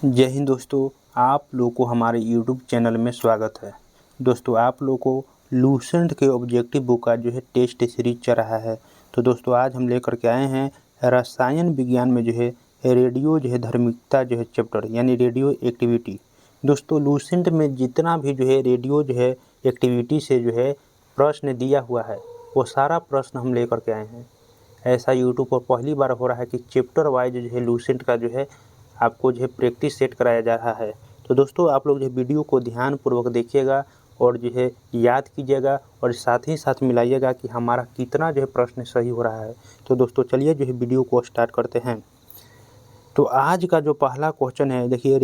जय हिंद दोस्तों, आप लोगों को हमारे यूट्यूब चैनल में स्वागत है। दोस्तों, आप लोगों को लूसेंट के ऑब्जेक्टिव बुक का जो है टेस्ट सीरीज चल रहा है। तो दोस्तों, आज हम लेकर के आए हैं रसायन विज्ञान में जो है रेडियो जो है धार्मिकता जो है चैप्टर यानी रेडियो एक्टिविटी। दोस्तों, लूसेंट में जितना भी जो है रेडियो जो है एक्टिविटी से जो है प्रश्न दिया हुआ है वो सारा प्रश्न हम लेकर के आए हैं। ऐसा यूट्यूब पर पहली बार हो रहा है कि चैप्टर वाइज जो है लूसेंट का जो है आपको जो है प्रैक्टिस सेट कराया जा रहा है। तो दोस्तों, आप लोग जो है वीडियो को ध्यानपूर्वक देखिएगा और जो है याद कीजिएगा और साथ ही साथ मिलाइएगा कि हमारा कितना जो है प्रश्न सही हो रहा है। तो दोस्तों, चलिए जो है वीडियो को स्टार्ट करते हैं। तो आज का जो पहला क्वेश्चन है, देखिए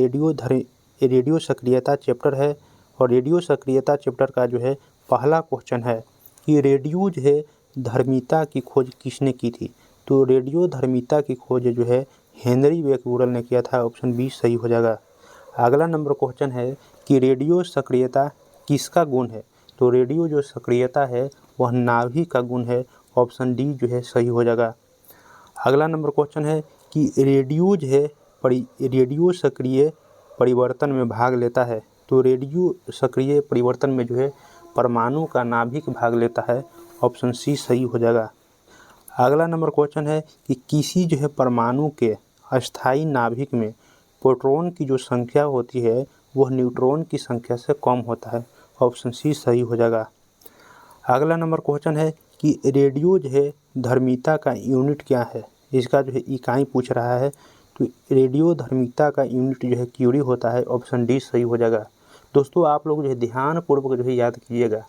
रेडियो सक्रियता चैप्टर है और रेडियो सक्रियता चैप्टर का जो है पहला क्वेश्चन है कि रेडियो जो है धर्मिता की खोज किसने की थी। तो रेडियो धर्मिता की खोज जो है हेनरी बैक्यूरेल ने किया था। ऑप्शन बी सही हो जाएगा। अगला नंबर क्वेश्चन है कि रेडियो सक्रियता किसका गुण है। तो रेडियो जो सक्रियता है वह नाभिक का गुण है। ऑप्शन डी जो है सही हो जाएगा। अगला नंबर क्वेश्चन है कि रेडियो जो है रेडियो सक्रिय परिवर्तन में भाग लेता है। तो रेडियो सक्रिय परिवर्तन में जो है परमाणु का नाभिक भाग लेता है। ऑप्शन सी सही हो जाएगा। अगला नंबर क्वेश्चन है कि किसी जो है परमाणु के अस्थायी नाभिक में प्रोटॉन की जो संख्या होती है वह न्यूट्रॉन की संख्या से कम होता है। ऑप्शन सी सही हो जाएगा। अगला नंबर क्वेश्चन है कि रेडियो जो है धर्मिता का यूनिट क्या है। इसका जो है इकाई पूछ रहा है। तो रेडियो धर्मिता का यूनिट जो है क्यूरी होता है। ऑप्शन डी सही हो जाएगा। दोस्तों, आप लोग जो है ध्यानपूर्वक जो है याद कीजिएगा,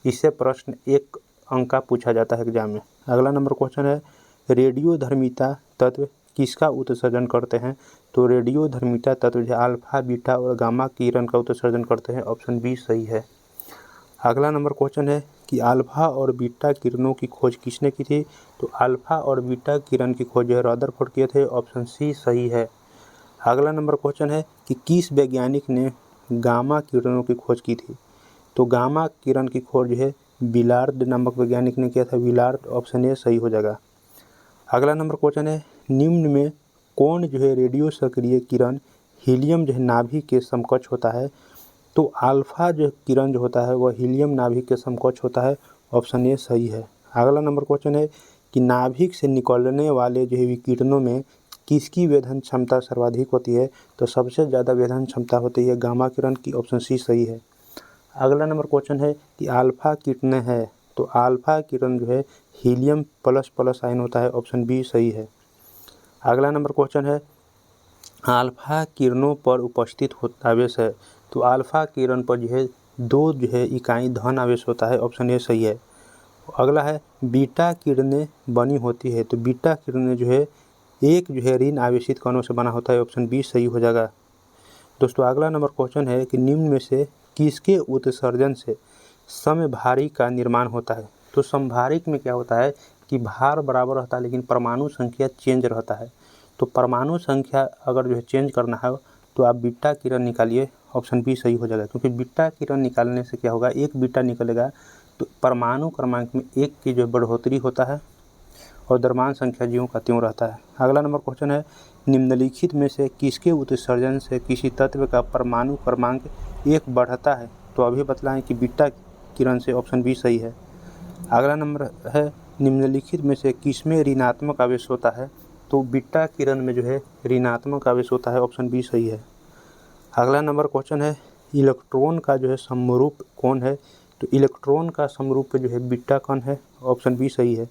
इससे प्रश्न 1 अंक का पूछा जाता है एग्जाम में। अगला नंबर क्वेश्चन है रेडियो धर्मिता तत्व किसका उत्सर्जन करते हैं। तो रेडियो धर्मिता तत्व जो अल्फा, बीटा और गामा किरण का उत्सर्जन करते हैं। ऑप्शन बी सही है। अगला नंबर क्वेश्चन है कि अल्फा और बीटा किरणों की खोज किसने की थी। तो अल्फा और बीटा किरण की खोज रदरफोर्ड किए थे। ऑप्शन सी सही है। अगला नंबर क्वेश्चन है कि किस वैज्ञानिक ने गामा किरणों की खोज की थी। तो गामा किरण की खोज जो है विलार्ड नामक वैज्ञानिक ने किया था। विलार्ड ऑप्शन ए सही हो जाएगा। अगला नंबर क्वेश्चन है निम्न में कौन जो है रेडियो सक्रिय किरण हीलियम जो है नाभिक के समकक्ष होता है। तो अल्फा जो किरण जो होता है वह हीलियम नाभिक के समकक्ष होता है। ऑप्शन ए सही है। अगला नंबर क्वेश्चन है कि नाभिक से निकलने वाले जो है विकिरणों में किसकी वेधन क्षमता सर्वाधिक होती है। तो सबसे ज़्यादा वेधन क्षमता होती है गामा किरण की। ऑप्शन सी सही है। अगला नंबर क्वेश्चन है कि अल्फा कितने है। तो अल्फा किरण जो है हीलियम प्लस प्लस आयन होता है। ऑप्शन बी सही है। अगला नंबर क्वेश्चन है अल्फा किरणों पर उपस्थित आवेश है। तो अल्फा किरण पर जो है 2 जो है इकाई धन आवेश होता है। ऑप्शन ए सही है। अगला है बीटा किरणें बनी होती है। तो बीटा किरणें जो है एक जो है ऋण आवेशित कणों से बना होता है। ऑप्शन बी सही हो जाएगा। दोस्तों, अगला नंबर क्वेश्चन है कि निम्न में से किसके उत्सर्जन से समभारी का निर्माण होता है। तो समभारिक में क्या होता है कि भार बराबर रहता है लेकिन परमाणु संख्या चेंज रहता है। तो परमाणु संख्या अगर जो है चेंज करना है तो आप बीटा किरण निकालिए। ऑप्शन बी सही हो जाएगा, क्योंकि बीटा किरण निकालने से क्या होगा, एक बीटा निकलेगा तो परमाणु क्रमांक में 1 की जो बढ़ोतरी होता है और द्रव्यमान संख्या ज्यों का त्यों रहता है। अगला नंबर क्वेश्चन है निम्नलिखित में से किसके उत्सर्जन से किसी तत्व का परमाणु क्रमांक 1 बढ़ता है। तो अभी बतलाएं कि बीटा किरण से। ऑप्शन बी सही है। अगला नंबर है निम्नलिखित में से किसमें ऋणात्मक आवेश होता है। तो बीटा किरण में जो है ऋणात्मक आवेश होता है। ऑप्शन बी सही है। अगला नंबर क्वेश्चन है इलेक्ट्रॉन का जो है समरूप कौन है। तो इलेक्ट्रॉन का समरूप जो है बीटा कण है। ऑप्शन बी सही है।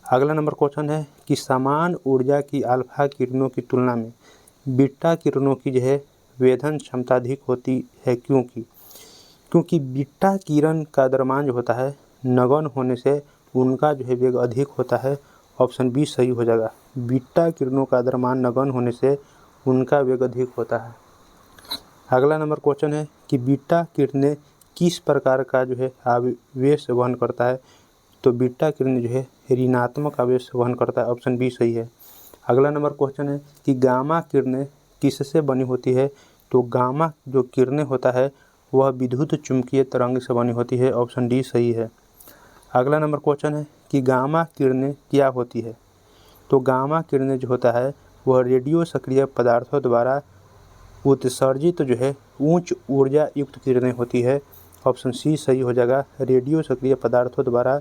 अगला नंबर क्वेश्चन है कि समान ऊर्जा की अल्फा किरणों की तुलना में बीटा किरणों की जो है वेधन क्षमता अधिक होती है। क्योंकि बीटा किरण का द्रव्यमान जो होता है नगण्य होने से उनका जो है वेग अधिक होता है। ऑप्शन बी सही हो जाएगा। बीटा किरणों का द्रव्यमान नगण्य होने से उनका वेग अधिक होता है। अगला नंबर क्वेश्चन है कि बीटा किरणें किस प्रकार का जो है आवेश वहन करता है। तो बीटा किरण जो है ऋणात्मक आवेश वहन करता है। ऑप्शन बी सही है। अगला नंबर क्वेश्चन है कि गामा किरणें किससे बनी होती है। तो गामा जो किरणें होता है वह विद्युत चुंबकीय तरंग से बनी होती है। ऑप्शन डी सही है। अगला नंबर क्वेश्चन है कि गामा किरणें क्या होती है। तो गामा किरणें जो होता है वह रेडियो सक्रिय पदार्थों द्वारा उत्सर्जित जो है उच्च ऊर्जा युक्त किरणें होती है। ऑप्शन सी सही हो जाएगा। रेडियो सक्रिय पदार्थों द्वारा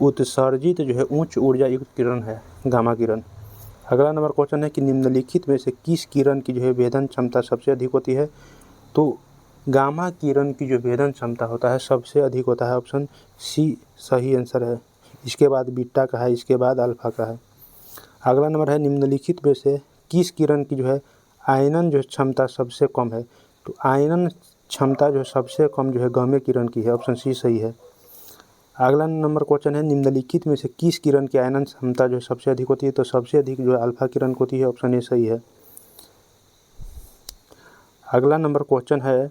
उत्सर्जित जो है उच्च ऊर्जा युक्त किरण है गामा किरण। अगला नंबर क्वेश्चन है कि निम्नलिखित में से किस किरण की जो है भेदन क्षमता सबसे अधिक होती है। तो गामा किरण की जो भेदन क्षमता होता है सबसे अधिक होता है। ऑप्शन सी सही आंसर है। इसके बाद बीटा का है, इसके बाद अल्फा का है। अगला नंबर है निम्नलिखित में से किस किरण की जो है आयनन जो क्षमता सबसे कम है। तो आयनन क्षमता जो सबसे कम जो है गामा किरण की है। ऑप्शन सी सही है। अगला नंबर क्वेश्चन है निम्नलिखित में से किस किरण की आयनन क्षमता जो सबसे अधिक होती है। तो सबसे अधिक जो है अल्फा किरण को होती है। ऑप्शन ए सही है। अगला नंबर क्वेश्चन है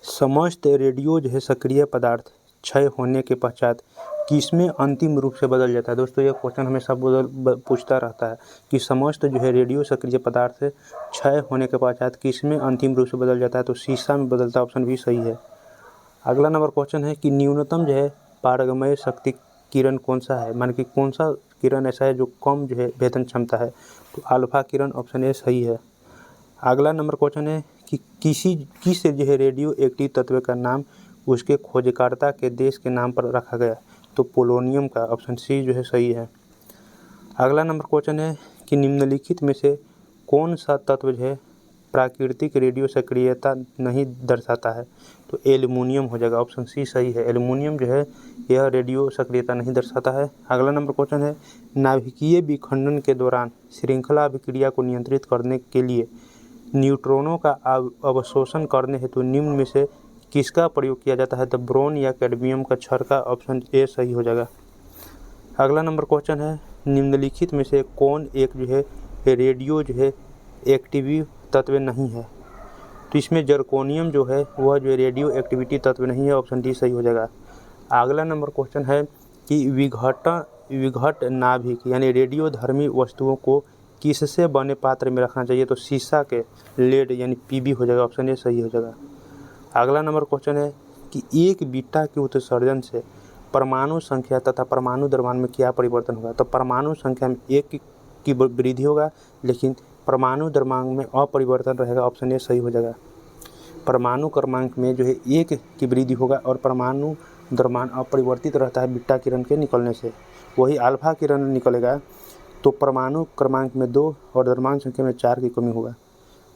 समस्त रेडियो जो है सक्रिय पदार्थ क्षय होने के पश्चात किसमें अंतिम रूप से बदल जाता है। दोस्तों ये क्वेश्चन हमेशा पूछता रहता है कि समस्त जो है रेडियो सक्रिय पदार्थ क्षय होने के पश्चात किसमें अंतिम रूप से बदल जाता है। तो शीशा में बदलता है। ऑप्शन बी सही है। अगला नंबर क्वेश्चन है कि न्यूनतम जो है पारगमय शक्ति किरण कौन सा है, मान कि कौन सा किरण ऐसा है जो कम जो है भेदन क्षमता है। तो अल्फा किरण। ऑप्शन ए सही है। अगला नंबर क्वेश्चन है कि किस जो है रेडियो एक्टिव तत्व का नाम उसके खोजकर्ता के देश के नाम पर रखा गया। तो पोलोनियम का। ऑप्शन सी जो है सही है। अगला नंबर क्वेश्चन है कि निम्नलिखित में से कौन सा तत्व जो है प्राकृतिक रेडियो सक्रियता नहीं दर्शाता है। तो एल्युमिनियम हो जाएगा। ऑप्शन सी सही है। एल्युमिनियम जो है यह रेडियो सक्रियता नहीं दर्शाता है। अगला नंबर क्वेश्चन है नाभिकीय विखंडन के दौरान श्रृंखला अभिक्रिया को नियंत्रित करने के लिए न्यूट्रॉनों का अवशोषण करने हेतु निम्न में से किसका प्रयोग किया जाता है। तो बोरॉन या कैडमियम का क्षय का। ऑप्शन ए सही हो जाएगा। अगला नंबर क्वेश्चन है निम्नलिखित में से कौन एक जो है रेडियो जो है एक्टिव तत्व नहीं है। तो इसमें जर्कोनियम जो है वह जो रेडियो एक्टिविटी तत्व नहीं है। ऑप्शन डी सही हो जाएगा। अगला नंबर क्वेश्चन है कि विघट नाभिक यानी रेडियोधर्मी वस्तुओं को किससे बने पात्र में रखना चाहिए। तो शीशा के, लेड यानी पीबी हो जाएगा। ऑप्शन ए सही हो जाएगा। अगला नंबर क्वेश्चन है कि एक बीटा के उत्सर्जन से परमाणु संख्या तथा परमाणु द्रव्यमान में क्या परिवर्तन होगा। तो परमाणु संख्या में एक की वृद्धि होगा लेकिन परमाणु द्रव्यमान में अपरिवर्तन रहेगा। ऑप्शन ए सही हो जाएगा। परमाणु क्रमांक में जो है एक की वृद्धि होगा और परमाणु द्रव्यमान अपरिवर्तित रहता है बीटा किरण के निकलने से। वही अल्फा किरण निकलेगा तो परमाणु क्रमांक में 2 और द्रव्यमान संख्या में 4 की कमी होगा।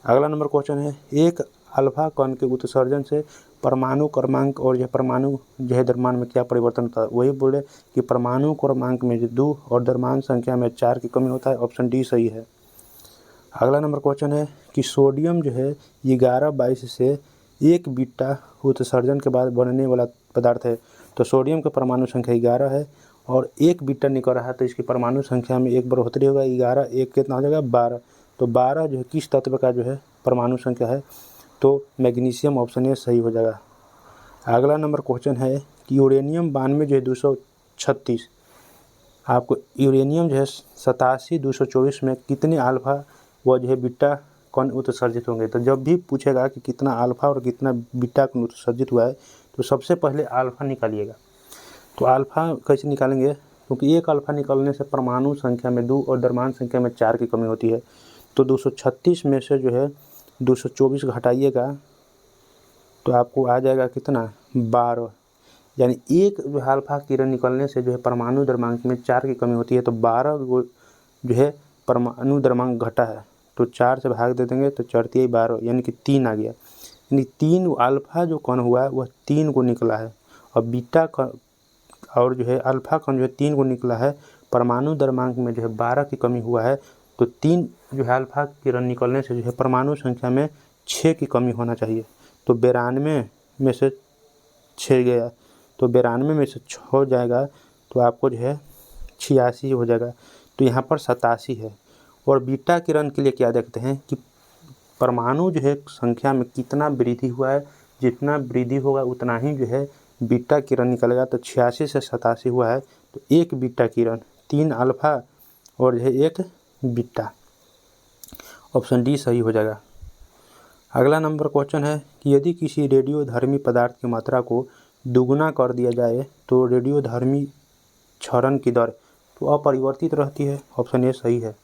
अगला नंबर क्वेश्चन है एक अल्फा कण के उत्सर्जन से परमाणु क्रमांक और यह परमाणु जो है द्रव्यमान में क्या परिवर्तन होता है। वही बोले कि परमाणु क्रमांक में 2 और द्रव्यमान संख्या में 4 की कमी होता है। ऑप्शन डी सही है। अगला नंबर क्वेश्चन है कि सोडियम जो है 11-22 से एक बीटा उत्सर्जन के बाद बनने वाला पदार्थ है। तो सोडियम का परमाणु संख्या 11 है और एक बीटा निकल रहा है तो इसकी परमाणु संख्या में एक बढ़ोतरी होगा। 11 एक कितना हो जाएगा 12। तो 12 जो है किस तत्व का जो है परमाणु संख्या है। तो मैग्नीशियम। ऑप्शन ए सही हो जाएगा। अगला नंबर क्वेश्चन है कि यूरेनियम 92 जो है 236 आपको यूरेनियम जो है 87 224 में कितने अल्फा व जो है बीटा कण उत्सर्जित होंगे। तो जब भी पूछेगा कि कितना अल्फा और कितना बीटा कण उत्सर्जित हुआ है तो सबसे पहले अल्फा निकालिएगा। तो अल्फा कैसे निकालेंगे, क्योंकि एक अल्फा निकलने से परमाणु संख्या में 2 और द्रव्यमान संख्या में 4 की कमी होती है। तो 236 में से जो है 224 घटाइएगा तो आपको आ जाएगा कितना 12। यानी एक जो है अल्फा किरण निकलने से जो है परमाणु द्रव्यमान में 4 की कमी होती है। तो 12 जो है परमाणु द्रव्यमान घटा है तो 4 से भाग दे देंगे तो 4 × 12 यानी कि 3 आ गया। यानी 3 अल्फा जो कण हुआ है वह 3 को निकला है और बीटा और जो है अल्फा कण जो है 3 को निकला है। परमाणु द्रव्यमान में जो है 12 की कमी हुआ है तो 3 जो है अल्फा किरण निकलने से जो है परमाणु संख्या में 6 की कमी होना चाहिए। तो 92 में से 6 गया तो 92 में से 6 जाएगा तो आपको जो है 86 हो जाएगा। तो यहाँ पर 87 है। और बीटा किरण के लिए क्या देखते हैं कि परमाणु जो है संख्या में कितना वृद्धि हुआ है, जितना वृद्धि होगा उतना ही जो है बीटा किरण निकलेगा। तो 86 से 87 हुआ है तो एक बीटा किरण, 3 अल्फा और जो है एक बीटा। ऑप्शन डी सही हो जाएगा। अगला नंबर क्वेश्चन है कि यदि किसी रेडियोधर्मी पदार्थ की मात्रा को दुगुना कर दिया जाए तो रेडियोधर्मी क्षरण की दर तो अपरिवर्तित रहती है। ऑप्शन ए सही है।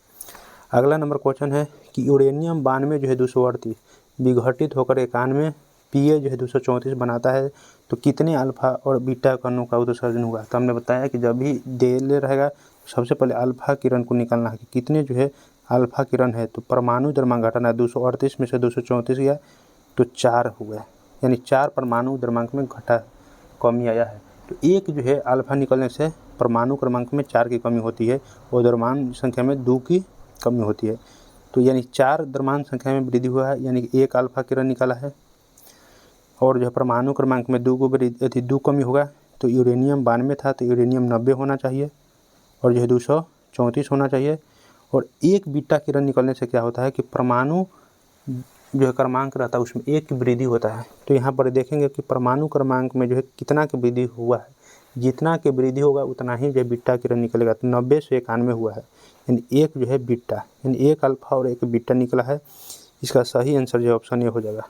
अगला नंबर क्वेश्चन है कि यूरेनियम 92 जो है 238 विघटित होकर 91 Pa जो है 234 बनाता है, तो कितने अल्फा और बीटा कणों का उत्सर्जन हुआ। तो हमने बताया कि जब भी दे रहेगा सबसे पहले अल्फा किरण को निकालना है कि कितने जो है अल्फा किरण है। तो परमाणु द्रव्यमान घटाना है, 238 में से 234 गया तो 4 हुआ, यानी 4 परमाणु द्रव्यमान में कमी आया है। तो एक जो है अल्फा निकलने से परमाणु क्रमांक में 4 की कमी होती है और द्रव्यमान संख्या में 2 की कमी होती है। तो यानी 4 द्रव्यमान संख्या में वृद्धि हुआ है, यानी कि एक अल्फा किरण निकाला है और जो है परमाणु क्रमांक में 2 को वृद्धि 2 कमी होगा। तो यूरेनियम 92 था तो यूरेनियम 90 होना चाहिए और जो है 234 होना चाहिए। और एक बीटा किरण निकलने से क्या होता है कि परमाणु जो है क्रमांक रहता है उसमें 1 की वृद्धि होता है। तो यहाँ पर देखेंगे कि परमाणु क्रमांक में जो है कितना की वृद्धि हुआ है, जितना की वृद्धि होगा उतना ही जो है बीटा किरण निकलेगा। तो 90 से 91 हुआ है, यानी एक जो है बीटा, यानी एक अल्फा और एक बीटा निकला है। इसका सही आंसर जो ऑप्शन ए हो जाएगा।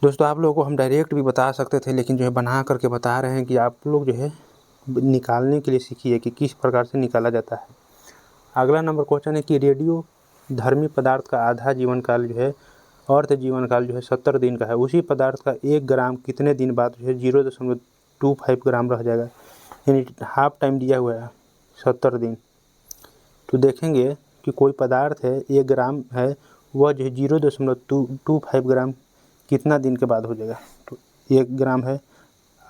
दोस्तों आप लोगों को हम डायरेक्ट भी बता सकते थे, लेकिन जो है बना करके बता रहे हैं कि आप लोग जो है निकालने के लिए सीखिए कि किस प्रकार से निकाला जाता है। अगला नंबर क्वेश्चन है कि रेडियो धर्मी पदार्थ का आधा जीवन काल जो है अर्ध जीवन काल जो है 70 दिन का है, उसी पदार्थ का 1 ग्राम कितने दिन बाद जो है 0.25 ग्राम रह जाएगा, यानी हाफ टाइम दिया हुआ है 70 दिन। तो देखेंगे कि कोई पदार्थ है 1 ग्राम है, वह जो है 0.25 ग्राम कितना दिन के बाद हो जाएगा। तो 1 ग्राम है।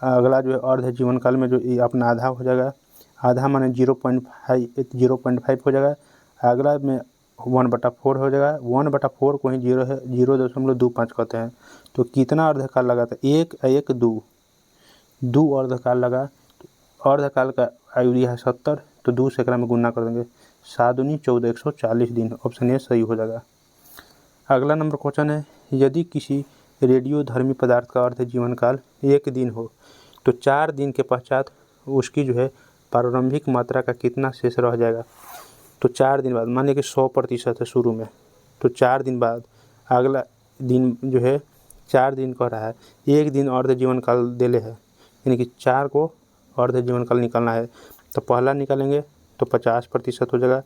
अगला जो है अर्ध जीवन काल में जो अपना आधा हो जाएगा, आधा माने 0.5 हो जाएगा। अगला में 1/4 हो जाएगा, 1/4 को ही 0.25 कहते हैं। तो कितना अर्धकाल लगा था, 1 2 अर्धकाल लगा। तो अर्धकाल का आयु दिया है 70, तो 2 से एकरा में गुना कर देंगे, 7 दूनी 14, 140 दिन। ऑप्शन ए सही हो जाएगा। अगला नंबर क्वेश्चन है यदि किसी रेडियो धर्मी पदार्थ का अर्ध जीवन काल 1 दिन हो तो 4 दिन के पश्चात उसकी जो है प्रारंभिक मात्रा का कितना शेष रह जाएगा। तो 4 दिन बाद, मान लीजिए कि 100% है शुरू में, तो 4 दिन बाद अगला दिन जो है 4 दिन कह रहा है, 1 दिन अर्ध जीवन काल देले है, यानी कि 4 को अर्ध जीवन काल निकालना है। तो पहला निकालेंगे तो 50% हो जाएगा,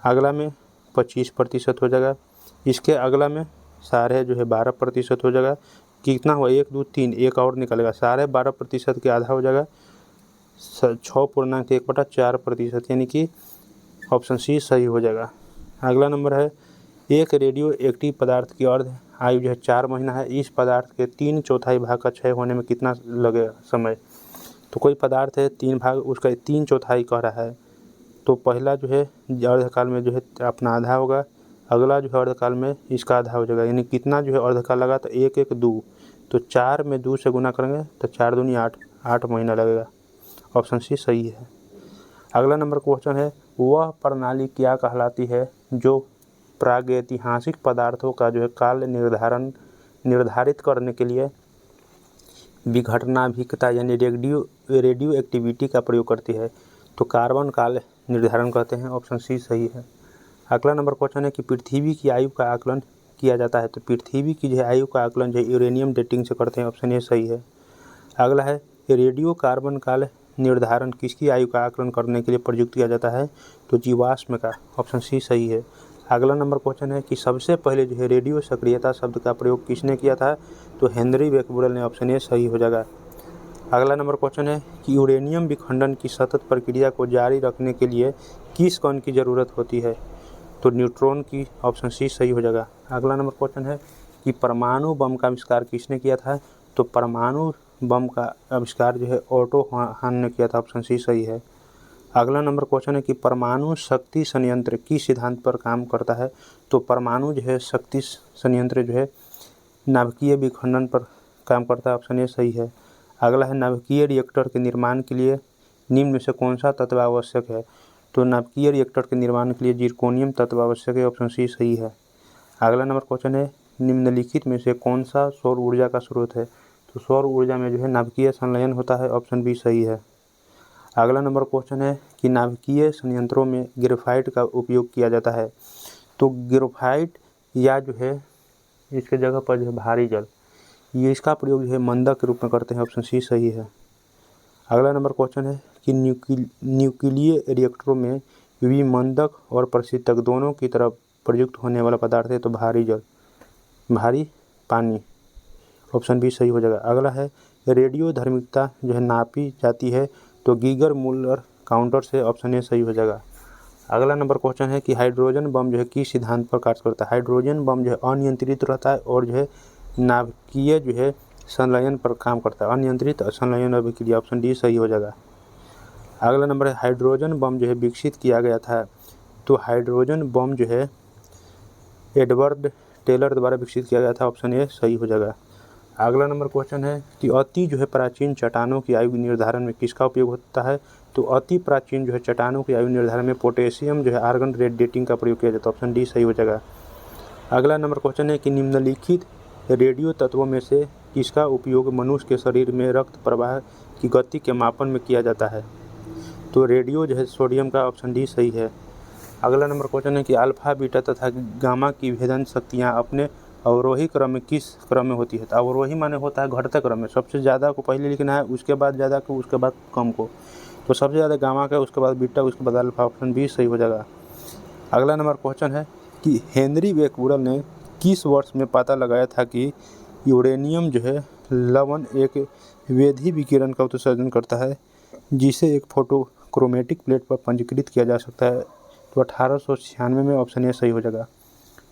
अगला में 25% हो जाएगा, इसके अगला में सारे जो है 12% हो जाएगा। कितना हुआ, 1 2 3, एक और निकलेगा, सारे 12% के आधा हो जाएगा, 6.1/4%, यानी कि ऑप्शन सी सही हो जाएगा। अगला नंबर है एक रेडियो एक्टिव पदार्थ की अर्ध आयु जो है 4 महीना है, इस पदार्थ के 3/4 भाग का क्षय होने में कितना लगेगा समय। तो कोई पदार्थ है 3 भाग, उसका 3/4 कह रहा है, तो पहला जो है अर्धकाल में जो है अपना आधा होगा, अगला जो है अर्धकाल में इसका आधा हो जाएगा, यानी कितना जो है अर्धकाल लगा, तो 1 1 2, तो 4 में 2 से गुना करेंगे तो 4 दूनी 8 महीना लगेगा। ऑप्शन सी सही है। अगला नंबर क्वेश्चन है वह प्रणाली क्या कहलाती है जो प्रागैतिहासिक पदार्थों का जो है काल निर्धारित करने के लिए विघटनाभिकता यानी रेडियो एक्टिविटी का प्रयोग करती है। तो कार्बन काल निर्धारण कहते हैं। ऑप्शन सी सही है। अगला नंबर क्वेश्चन है कि पृथ्वी की आयु का आकलन किया जाता है। तो पृथ्वी की जो है आयु का आकलन जो है यूरेनियम डेटिंग से करते हैं। ऑप्शन ए सही है। अगला है रेडियो कार्बन काल निर्धारण किसकी आयु का आकलन करने के लिए प्रयुक्त किया जाता है। तो जीवाश्म का। ऑप्शन सी सही है। अगला नंबर क्वेश्चन है कि सबसे पहले जो है रेडियो सक्रियता शब्द का प्रयोग किसने किया था। तो हेनरी बेकबुरल ने। ऑप्शन ए सही हो जाएगा। अगला नंबर क्वेश्चन है कि यूरेनियम विखंडन की सतत प्रक्रिया को जारी रखने के लिए किस कण की ज़रूरत होती है। तो न्यूट्रॉन की। ऑप्शन सी सही हो जाएगा। अगला नंबर क्वेश्चन है कि परमाणु बम का आविष्कार किसने किया था। तो परमाणु बम का आविष्कार जो है ओटो हान ने किया था। ऑप्शन सी सही है। अगला नंबर क्वेश्चन है कि परमाणु शक्ति संयंत्र किस सिद्धांत पर काम करता है। तो परमाणु जो है शक्ति संयंत्र जो है नाभिकीय विखंडन पर काम करता है। ऑप्शन ए सही है। अगला है नाभिकीय रिएक्टर के निर्माण के लिए निम्न में से कौन सा तत्व आवश्यक है। तो नाभिकीय रिएक्टर के निर्माण के लिए जिरकोनियम तत्व आवश्यक है। ऑप्शन सी सही है। अगला नंबर क्वेश्चन है निम्नलिखित में से कौन सा सौर ऊर्जा का स्रोत है। तो सौर ऊर्जा में जो है नाभिकीय संलयन होता है। ऑप्शन बी सही है। अगला नंबर क्वेश्चन है कि नाभिकीय संयंत्रों में ग्रेफाइट का उपयोग किया जाता है। तो ग्रेफाइट या जो है इसके जगह पर जो है भारी जल, ये इसका प्रयोग जो है मंदक के रूप में करते हैं। ऑप्शन सी सही है। अगला नंबर क्वेश्चन है कि न्यूक्लियर रिएक्टरों में विमंदक और प्रशीतक दोनों की तरफ प्रयुक्त होने वाला पदार्थ है तो भारी जल, भारी पानी, ऑप्शन बी सही हो जाएगा। अगला है रेडियो धार्मिकता जो है नापी जाती है तो गीगर मूलर काउंटर से, ऑप्शन ए सही हो जाएगा। अगला नंबर क्वेश्चन है कि हाइड्रोजन बम जो है किस सिद्धांत पर कार्य करता है। हाइड्रोजन बम जो है अनियंत्रित रहता है और जो है नाभिकीय जो है संलयन पर काम करता है, अनियंत्रित संलयन अभिक्रिया, ऑप्शन डी सही हो जाएगा। अगला नंबर है हाइड्रोजन बम जो है विकसित किया गया था तो हाइड्रोजन बम जो है एडवर्ड टेलर द्वारा विकसित किया गया था, ऑप्शन ए सही हो जाएगा। अगला नंबर क्वेश्चन है कि अति जो है प्राचीन चट्टानों की आयु निर्धारण में किसका उपयोग होता है तो अति प्राचीन जो है चट्टानों की आयु निर्धारण में पोटेशियम जो है आर्गन रेड डेटिंग का प्रयोग किया जाता है, ऑप्शन डी सही हो जाएगा। अगला नंबर क्वेश्चन है कि निम्नलिखित रेडियो तत्वों में से किसका उपयोग मनुष्य के शरीर में रक्त प्रवाह की गति के मापन में किया जाता है तो रेडियो जो है सोडियम का, ऑप्शन डी सही है। अगला नंबर क्वेश्चन है कि अल्फा बीटा तथा गामा की भेदन शक्तियाँ अपने अवरोही क्रम में किस क्रम में होती है तो अवरोही माने होता है घटते क्रम में, सबसे ज़्यादा को पहले लिखना है, उसके बाद ज़्यादा को, उसके बाद कम को, तो सबसे ज़्यादा गामा का, उसके बाद बीटा, उसके बाद अल्फा, ऑप्शन बी सही हो जाएगा। अगला नंबर क्वेश्चन है कि हेनरी बेकवुडल ने किस वर्ष में पता लगाया था कि यूरेनियम जो है लवण एक वेधी विकिरण का उत्सर्जन करता है जिसे एक फोटोक्रोमेटिक प्लेट पर पंजीकृत किया जा सकता है तो 1896 में, ऑप्शन ए सही हो जाएगा।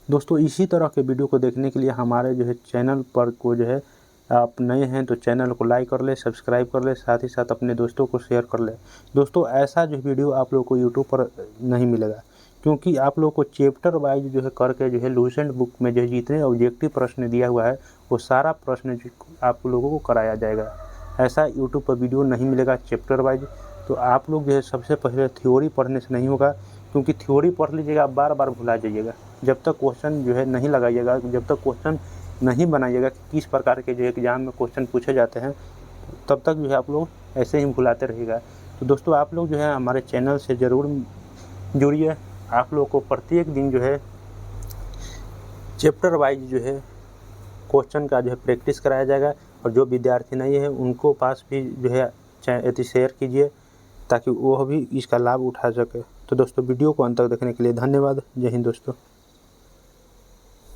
दोस्तों इसी तरह के वीडियो को देखने के लिए हमारे जो है चैनल पर को जो है आप नए हैं तो चैनल को लाइक कर ले, सब्सक्राइब कर ले, साथ ही साथ अपने दोस्तों को शेयर कर ले। दोस्तों ऐसा जो वीडियो आप लोगों को यूट्यूब पर नहीं मिलेगा क्योंकि आप लोगों को चैप्टर वाइज जो है करके जो है लूसेंट बुक में जो जितने ऑब्जेक्टिव प्रश्न दिया हुआ है वो सारा प्रश्न आप लोगों को कराया जाएगा। ऐसा यूट्यूब पर वीडियो नहीं मिलेगा चैप्टर वाइज। तो आप लोग जो है सबसे पहले थ्योरी पढ़ने से नहीं होगा क्योंकि थ्योरी पढ़ लीजिएगा आप बार बार भुला जाइएगा। जब तक क्वेश्चन जो है नहीं लगाइएगा, जब तक क्वेश्चन नहीं बनाइएगा कि किस प्रकार के जो एग्ज़ाम में क्वेश्चन पूछे जाते हैं तब तक जो है आप लोग ऐसे ही भुलाते रहिएगा। तो दोस्तों आप लोग जो है हमारे चैनल से ज़रूर जुड़िए। आप लोग को प्रत्येक दिन जो है चैप्टर वाइज जो है क्वेश्चन का जो है प्रैक्टिस कराया जाएगा और जो विद्यार्थी नहीं है उनको पास भी जो है शेयर कीजिए ताकि वो भी इसका लाभ उठा सके। तो दोस्तों वीडियो को अंत तक देखने के लिए धन्यवाद। जय हिंद दोस्तों।